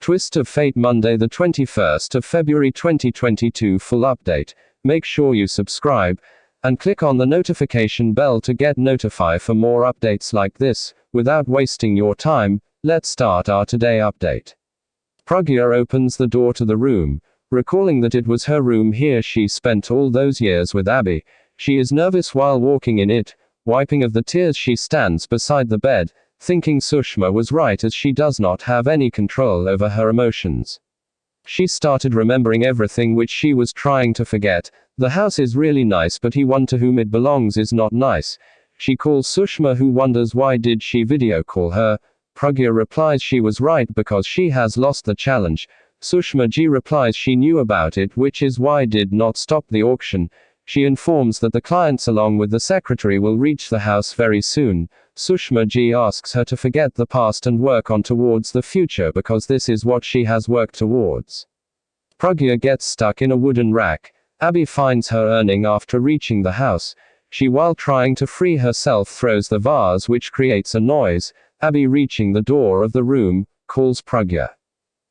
Twist of Fate, Monday the 21st of February 2022. Full update. Make sure you subscribe and click on the notification bell to get notified for more updates like this. Without wasting your time, let's start our today update. Pragya opens the door to the room, recalling that it was her room here she spent all those years with Ahbi. She is nervous while walking in it, wiping of the tears. She stands beside the bed, thinking Sushma was right as she does not have any control over her emotions. She started remembering everything which she was trying to forget. The house is really nice, but he one to whom it belongs is not nice. She calls Sushma, who wonders why did she video call her. Pragya replies she was right because she has lost the challenge. Sushma ji replies she knew about it, which is why did not stop the auction. She informs that the clients along with the secretary will reach the house very soon. Sushma ji asks her to forget the past and work on towards the future because this is what she has worked towards. Pragya gets stuck in a wooden rack. Ahbi finds her earning after reaching the house. She, while trying to free herself, throws the vase which creates a noise. Ahbi, reaching the door of the room, calls Pragya.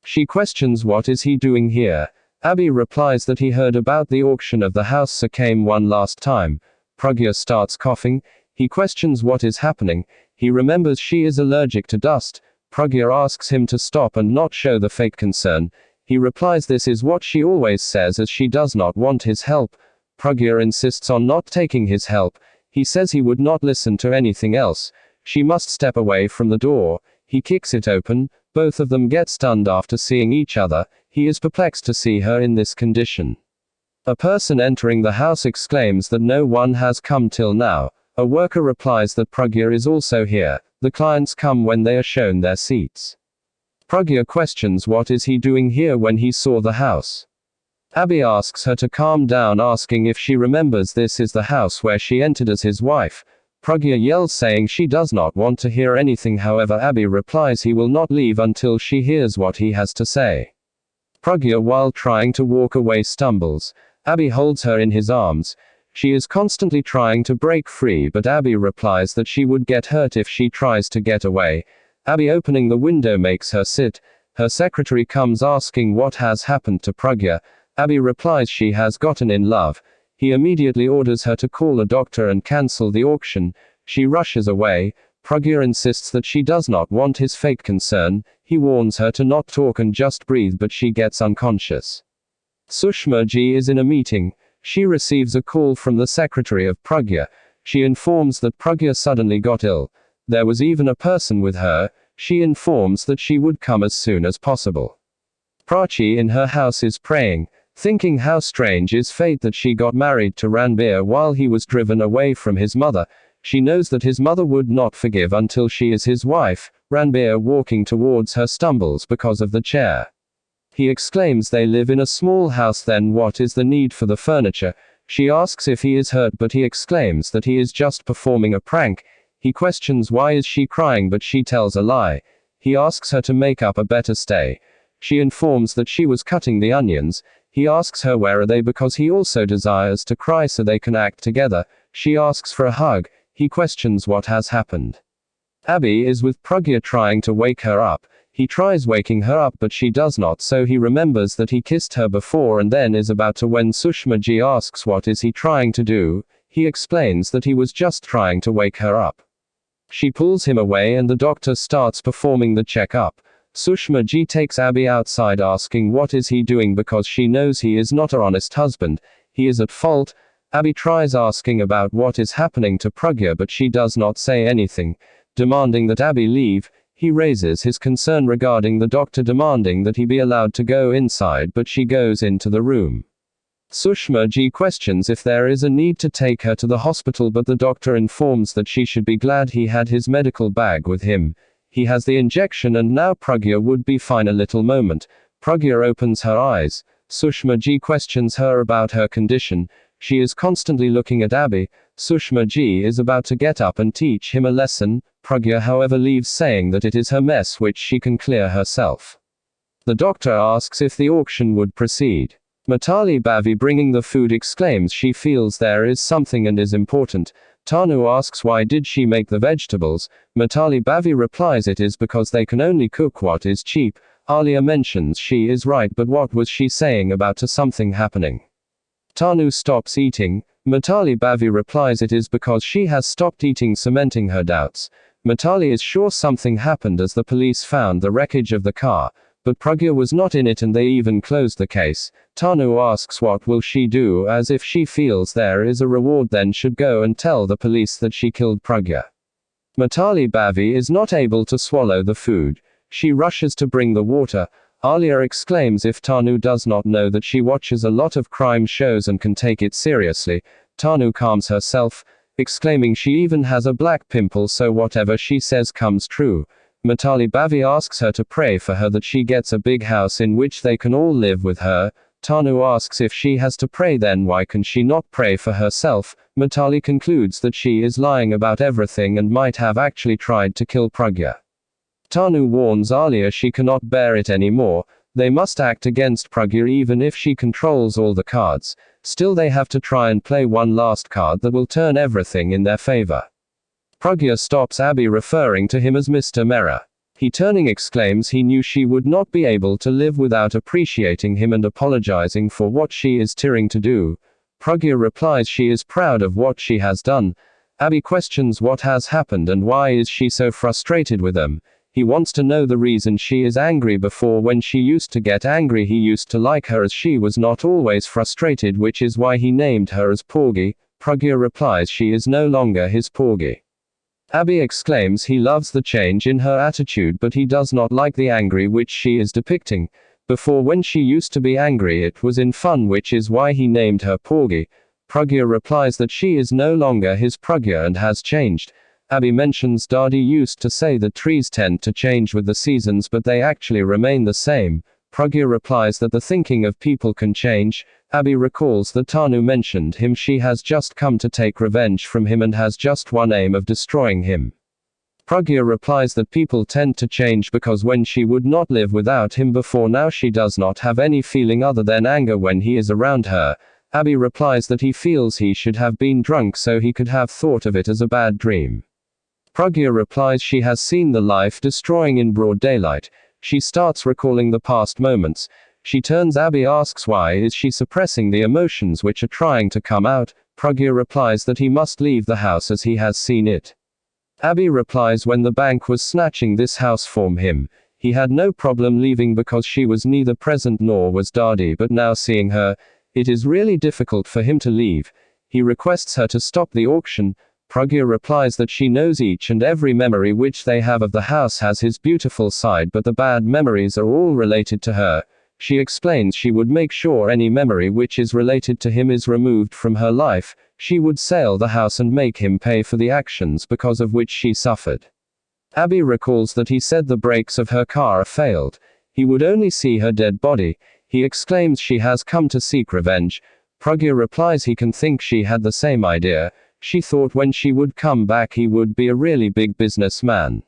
She questions what is he doing here. Ahbi replies that he heard about the auction of the house so came one last time. Pragya starts coughing. He questions what is happening. He remembers she is allergic to dust. Pragya asks him to stop and not show the fake concern. He replies this is what she always says as she does not want his help. Pragya insists on not taking his help. He says he would not listen to anything else. She must step away from the door. He kicks it open. Both of them get stunned after seeing each other. He is perplexed to see her in this condition. A person entering the house exclaims that no one has come till now. A worker replies that Pragya is also here. The clients come when they are shown their seats. Pragya questions what is he doing here when he saw the house. Ahbi asks her to calm down, asking if she remembers this is the house where she entered as his wife. Pragya yells saying she does not want to hear anything. However, Ahbi replies he will not leave until she hears what he has to say. Pragya, while trying to walk away, stumbles. Ahbi holds her in his arms. She is constantly trying to break free, but Ahbi replies that she would get hurt if she tries to get away. Ahbi opening the window makes her sit. Her secretary comes asking what has happened to Pragya. Ahbi replies she has gotten in love. He immediately orders her to call a doctor and cancel the auction. She rushes away. Pragya insists that she does not want his fake concern. He warns her to not talk and just breathe, but she gets unconscious. Sushma ji is in a meeting. She receives a call from the secretary of Pragya. She informs that Pragya suddenly got ill. There was even a person with her. She informs that she would come as soon as possible. Prachi in her house is praying, thinking how strange is fate that she got married to Ranbir while he was driven away from his mother. She knows that his mother would not forgive until she is his wife. Ranbir, walking towards her, stumbles because of the chair. He exclaims they live in a small house, then what is the need for the furniture? She asks if he is hurt, but he exclaims that he is just performing a prank. He questions why is she crying, but she tells a lie. He asks her to make up a better stay. She informs that she was cutting the onions. He asks her where are they because he also desires to cry so they can act together. She asks for a hug. He questions what has happened. Ahbi is with Pragya trying to wake her up. He tries waking her up but she does not, so he remembers that he kissed her before and then is about to when Sushma ji asks what is he trying to do. He explains that he was just trying to wake her up. She pulls him away and the doctor starts performing the checkup. Sushma ji takes Ahbi outside asking what is he doing because she knows he is not her honest husband. He is at fault. Ahbi tries asking about what is happening to Pragya but she does not say anything. Demanding that Ahbi leave, he raises his concern regarding the doctor, demanding that he be allowed to go inside, but she goes into the room. Sushma ji questions if there is a need to take her to the hospital, but the doctor informs that she should be glad he had his medical bag with him. He has the injection and now Pragya would be fine. A little moment. Pragya opens her eyes. Sushma ji questions her about her condition. She is constantly looking at Ahbi. Sushma ji is about to get up and teach him a lesson. Pragya, however, leaves saying that it is her mess which she can clear herself. The doctor asks if the auction would proceed. Mitali Bavi, bringing the food, exclaims she feels there is something and is important. Tanu asks why did she make the vegetables. Mitali Bavi replies it is because they can only cook what is cheap. Alia mentions she is right, but what was she saying about something happening? Tanu stops eating. Mitali Bhavi replies it is because she has stopped eating, cementing her doubts. Mitali is sure something happened as the police found the wreckage of the car, but Pragya was not in it and they even closed the case. Tanu asks what will she do, as if she feels there is a reward, then should go and tell the police that she killed Pragya. Mitali Bhavi is not able to swallow the food. She rushes to bring the water. Alia exclaims if Tanu does not know that she watches a lot of crime shows and can take it seriously. Tanu calms herself, exclaiming she even has a black pimple, so whatever she says comes true. Mitali Bhavi asks her to pray for her that she gets a big house in which they can all live with her. Tanu asks if she has to pray, then why can she not pray for herself? Mitali concludes that she is lying about everything and might have actually tried to kill Pragya. Tanu warns Alia she cannot bear it anymore. They must act against Pragya even if she controls all the cards. Still they have to try and play one last card that will turn everything in their favor. Pragya stops Ahbi, referring to him as Mr. Mera. He turning exclaims he knew she would not be able to live without appreciating him and apologizing for what she is trying to do. Pragya replies she is proud of what she has done. Ahbi questions what has happened and why is she so frustrated with him. He wants to know the reason she is angry. Before, when she used to get angry, he used to like her as she was not always frustrated, which is why he named her as Porgy. Pragya replies she is no longer his Porgy. Ahbi exclaims he loves the change in her attitude, but he does not like the angry which she is depicting. Before, when she used to be angry, it was in fun, which is why he named her Porgy. Pragya replies that she is no longer his Pragya and has changed. Ahbi mentions Dadi used to say that trees tend to change with the seasons, but they actually remain the same. Pragya replies that the thinking of people can change. Ahbi recalls that Tanu mentioned him, she has just come to take revenge from him and has just one aim of destroying him. Pragya replies that people tend to change because when she would not live without him before, now she does not have any feeling other than anger when he is around her. Ahbi replies that he feels he should have been drunk so he could have thought of it as a bad dream. Pragya replies she has seen the life destroying in broad daylight. She starts recalling the past moments. She turns. Ahbi asks why is she suppressing the emotions which are trying to come out. Pragya replies that he must leave the house as he has seen it. Ahbi replies when the bank was snatching this house from him, he had no problem leaving because she was neither present nor was Dadi, but now seeing her, it is really difficult for him to leave. He requests her to stop the auction. Pragya replies that she knows each and every memory which they have of the house has his beautiful side, but the bad memories are all related to her. She explains she would make sure any memory which is related to him is removed from her life. She would sell the house and make him pay for the actions because of which she suffered. Ahbi recalls that he said the brakes of her car failed. He would only see her dead body. He exclaims she has come to seek revenge. Pragya replies he can think she had the same idea. She thought when she would come back he would be a really big businessman,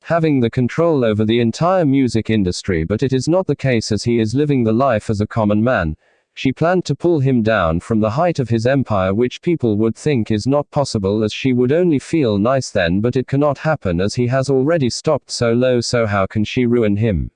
having the control over the entire music industry, but it is not the case as he is living the life as a common man. She planned to pull him down from the height of his empire, which people would think is not possible as she would only feel nice then, but it cannot happen as he has already stopped so low, so how can she ruin him?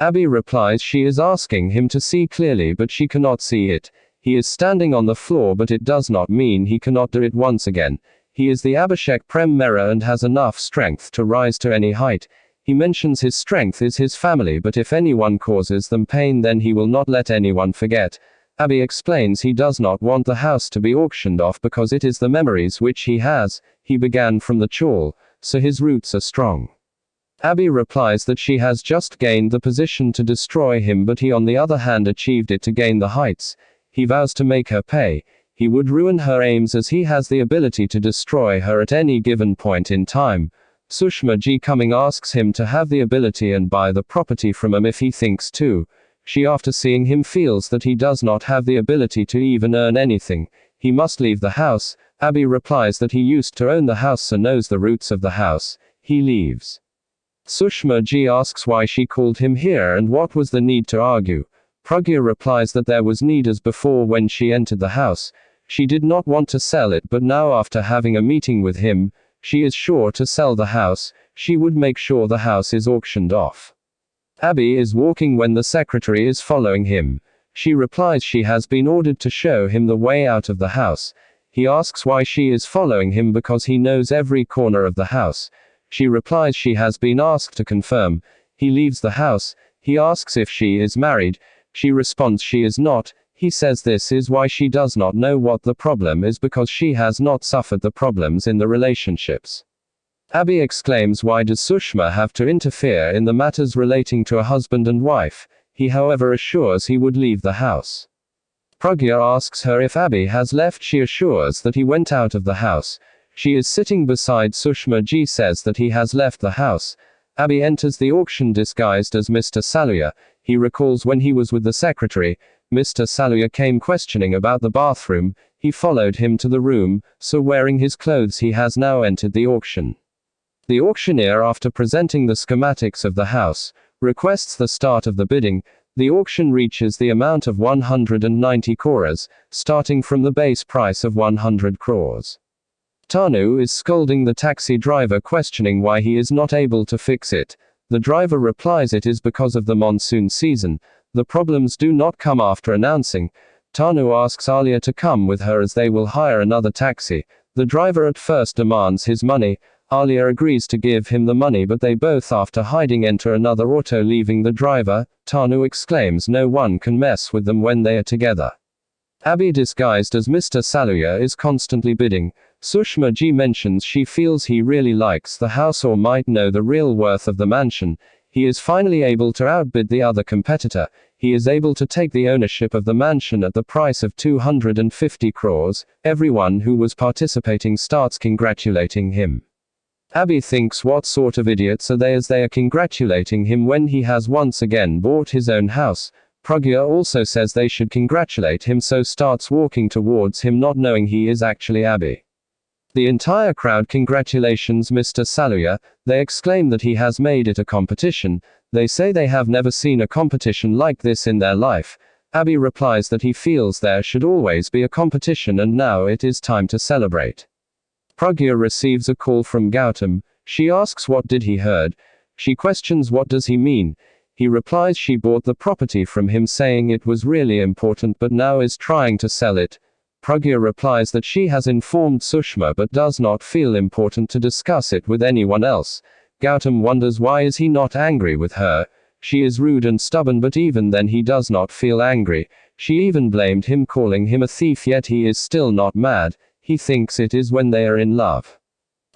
Ahbi replies she is asking him to see clearly, but she cannot see it. He is standing on the floor, but it does not mean he cannot do it once again. He is the Abhishek Prem Mera and has enough strength to rise to any height. He mentions his strength is his family, but if anyone causes them pain then he will not let anyone forget. Ahbi explains he does not want the house to be auctioned off because it is the memories which he has. He began from the chawl, so his roots are strong. Ahbi replies that she has just gained the position to destroy him, but he on the other hand achieved it to gain the heights. He vows to make her pay. He would ruin her aims as he has the ability to destroy her at any given point in time. Sushma Ji coming asks him to have the ability and buy the property from him if he thinks to. She after seeing him feels that he does not have the ability to even earn anything. He must leave the house. Ahbi replies that he used to own the house so knows the roots of the house. He leaves. Sushma Ji asks why she called him here and what was the need to argue. Pragya replies that there was need as before when she entered the house. She did not want to sell it, but now after having a meeting with him, she is sure to sell the house. She would make sure the house is auctioned off. Ahbi is walking when the secretary is following him. She replies she has been ordered to show him the way out of the house. He asks why she is following him because he knows every corner of the house. She replies she has been asked to confirm. He leaves the house. He asks if she is married. She responds she is not. He says this is why she does not know what the problem is because she has not suffered the problems in the relationships. Ahbi exclaims why does Sushma have to interfere in the matters relating to a husband and wife. He however assures he would leave the house. Pragya asks her if Ahbi has left. She assures that he went out of the house. She is sitting beside Sushma. Ji says that he has left the house. Ahbi enters the auction disguised as Mr. Saluya. He recalls when he was with the secretary. Mr. Saluya came questioning about the bathroom. He followed him to the room, so wearing his clothes he has now entered the auction. The auctioneer, after presenting the schematics of the house, requests the start of the bidding. The auction reaches the amount of 190 crores, starting from the base price of 100 crores. Tanu is scolding the taxi driver, questioning why he is not able to fix it. The driver replies it is because of the monsoon season. The problems do not come after announcing. Tanu asks Alia to come with her as they will hire another taxi. The driver at first demands his money. Alia agrees to give him the money, but they both after hiding enter another auto, leaving the driver. Tanu exclaims no one can mess with them when they are together. Ahbi, disguised as Mr. Saluya, is constantly bidding. Sushma Ji mentions she feels he really likes the house or might know the real worth of the mansion. He is finally able to outbid the other competitor. He is able to take the ownership of the mansion at the price of 250 crores. Everyone who was participating starts congratulating him. Ahbi thinks what sort of idiots are they as they are congratulating him when he has once again bought his own house. Pragya also says they should congratulate him, so starts walking towards him not knowing he is actually Ahbi. The entire crowd congratulations Mr. Saluya. They exclaim that he has made it a competition. They say they have never seen a competition like this in their life. Ahbi replies that he feels there should always be a competition and now it is time to celebrate. Pragya receives a call from Gautam. She asks what did he heard. She questions what does he mean. He replies she bought the property from him, saying it was really important but now is trying to sell it. Pragya replies that she has informed Sushma but does not feel important to discuss it with anyone else. Gautam wonders why is he not angry with her. She is rude and stubborn, but even then he does not feel angry. She even blamed him, calling him a thief, yet he is still not mad. He thinks it is when they are in love.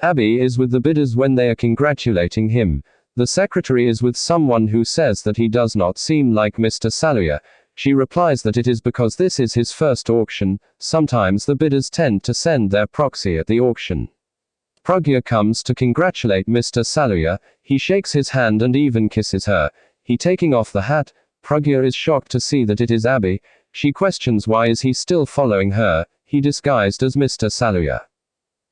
Ahbi is with the bidders when they are congratulating him. The secretary is with someone who says that he does not seem like Mr. Saluya. She replies that it is because this is his first auction. Sometimes the bidders tend to send their proxy at the auction. Pragya comes to congratulate Mr. Saluya. He shakes his hand and even kisses her. He taking off the hat. Pragya is shocked to see that it is Ahbi. She questions why is he still following her. He disguised as Mr. Saluya.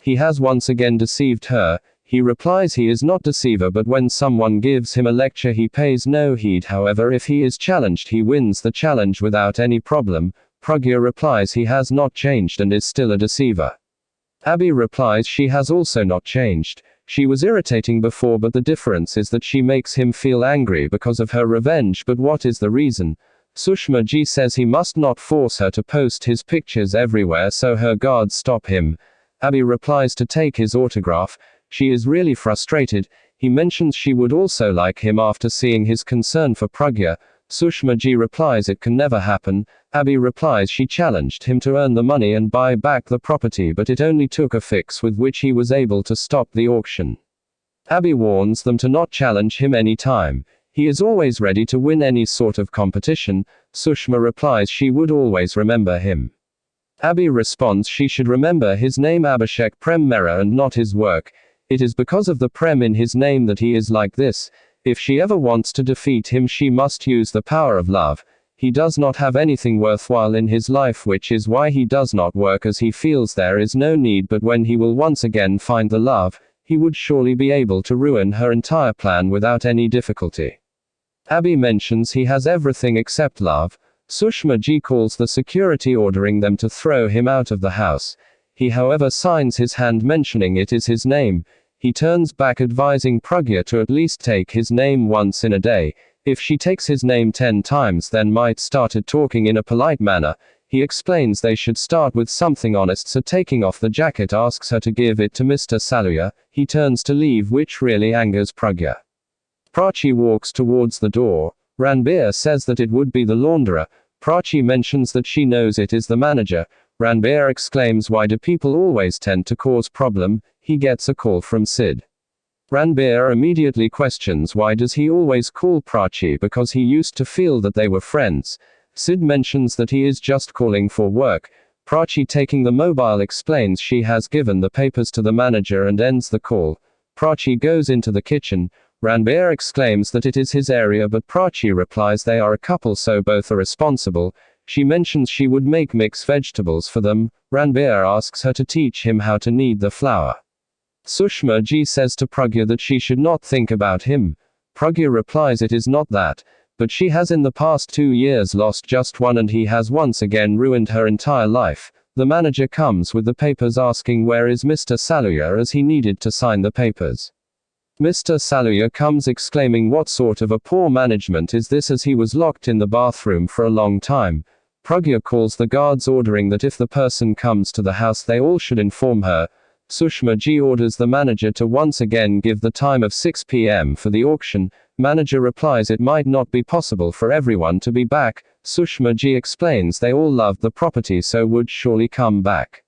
He has once again deceived her. He replies he is not deceiver, but when someone gives him a lecture he pays no heed. However, if he is challenged he wins the challenge without any problem. Pragya replies he has not changed and is still a deceiver. Ahbi replies she has also not changed. She was irritating before, but the difference is that she makes him feel angry because of her revenge. But what is the reason? Sushma Ji says he must not force her to post his pictures everywhere, so her guards stop him. Ahbi replies to take his autograph. She is really frustrated. He mentions she would also like him after seeing his concern for Pragya. Sushma Ji replies it can never happen. Ahbi replies she challenged him to earn the money and buy back the property, but it only took a fix with which he was able to stop the auction. Ahbi warns them to not challenge him any time. He is always ready to win any sort of competition. Sushma replies she would always remember him. Ahbi responds she should remember his name Abhishek Prem Mehra and not his work. It is because of the Prem in his name that he is like this. If she ever wants to defeat him she must use the power of love. He does not have anything worthwhile in his life, which is why he does not work, as he feels there is no need, but when he will once again find the love, he would surely be able to ruin her entire plan without any difficulty. Ahbi mentions he has everything except love. Sushma Ji calls the security, ordering them to throw him out of the house. He however signs his hand, mentioning it is his name. He turns back, advising Pragya to at least take his name once in a day. If she takes his name 10 times then might started talking in a polite manner. He explains they should start with something honest, so taking off the jacket asks her to give it to Mr. Saluya. He turns to leave, which really angers Pragya. Prachi walks towards the door. Ranbir says that it would be the launderer. Prachi mentions that she knows it is the manager. Ranbir exclaims, why do people always tend to cause problem? He gets a call from Sid. Ranbir immediately questions why does he always call Prachi, because he used to feel that they were friends. Sid mentions that he is just calling for work. Prachi, taking the mobile, explains she has given the papers to the manager and ends the call. Prachi goes into the kitchen. Ranbir exclaims that it is his area, but Prachi replies they are a couple, so both are responsible. She mentions she would make mixed vegetables for them. Ranbir asks her to teach him how to knead the flour. Sushma ji says to Pragya that she should not think about him. Pragya replies it is not that, but she has in the past 2 years lost just one and he has once again ruined her entire life. The manager comes with the papers asking where is Mr. Saluya, as he needed to sign the papers. Mr. Saluya comes exclaiming what sort of a poor management is this, as he was locked in the bathroom for a long time. Pragya calls the guards ordering that if the person comes to the house they all should inform her. Sushma ji orders the manager to once again give the time of 6 p.m. for the auction. Manager replies it might not be possible for everyone to be back. Sushma ji explains they all loved the property so would surely come back.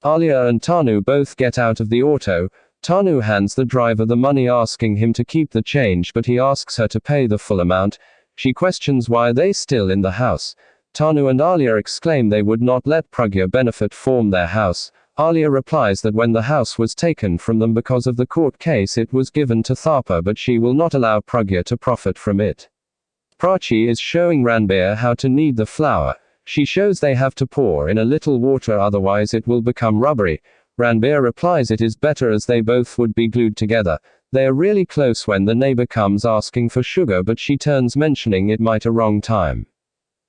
Alia and Tanu both get out of the auto. Tanu hands the driver the money asking him to keep the change, but he asks her to pay the full amount. She questions why they still in the house. Tanu and Alia exclaim they would not let Pragya benefit from their house. Alia replies that when the house was taken from them because of the court case it was given to Thapa, but she will not allow Pragya to profit from it. Prachi is showing Ranbir how to knead the flour. She shows they have to pour in a little water, otherwise it will become rubbery. Ranbir replies it is better as they both would be glued together. They are really close when the neighbor comes asking for sugar, but she turns mentioning it might a wrong time.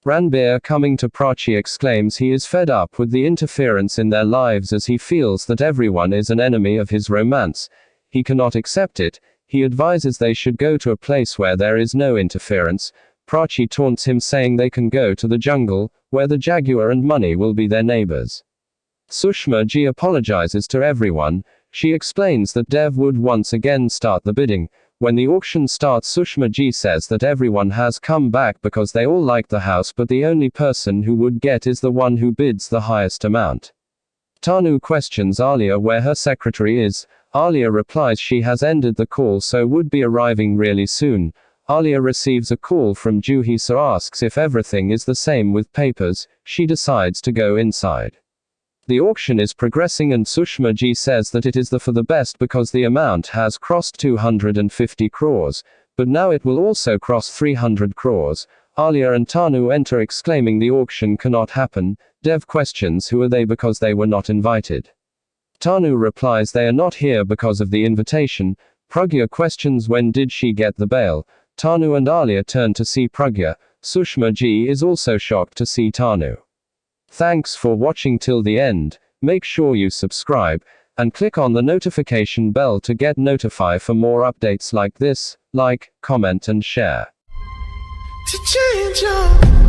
Ranbir coming to Prachi exclaims he is fed up with the interference in their lives, as he feels that everyone is an enemy of his romance. He cannot accept it. He advises they should go to a place where there is no interference. Prachi taunts him saying they can go to the jungle, where the jaguar and money will be their neighbors. Sushma ji apologizes to everyone. She explains that Dev would once again start the bidding. When the auction starts, Sushma ji says that everyone has come back because they all like the house, but the only person who would get is the one who bids the highest amount. Tanu questions Alia where her secretary is. Alia replies she has ended the call so would be arriving really soon. Alia receives a call from Juhi, so asks if everything is the same with papers. She decides to go inside. The auction is progressing and Sushma ji says that it is for the best because the amount has crossed 250 crores, but now it will also cross 300 crores. Alia and Tanu enter exclaiming the auction cannot happen. Dev questions who are they because they were not invited. Tanu replies they are not here because of the invitation. Pragya questions when did she get the bail. Tanu and Alia turn to see Pragya. Sushma ji is also shocked to see Tanu. Thanks for watching till the end. Make sure you subscribe and click on the notification bell to get notified for more updates like this. Like, comment and share. To change your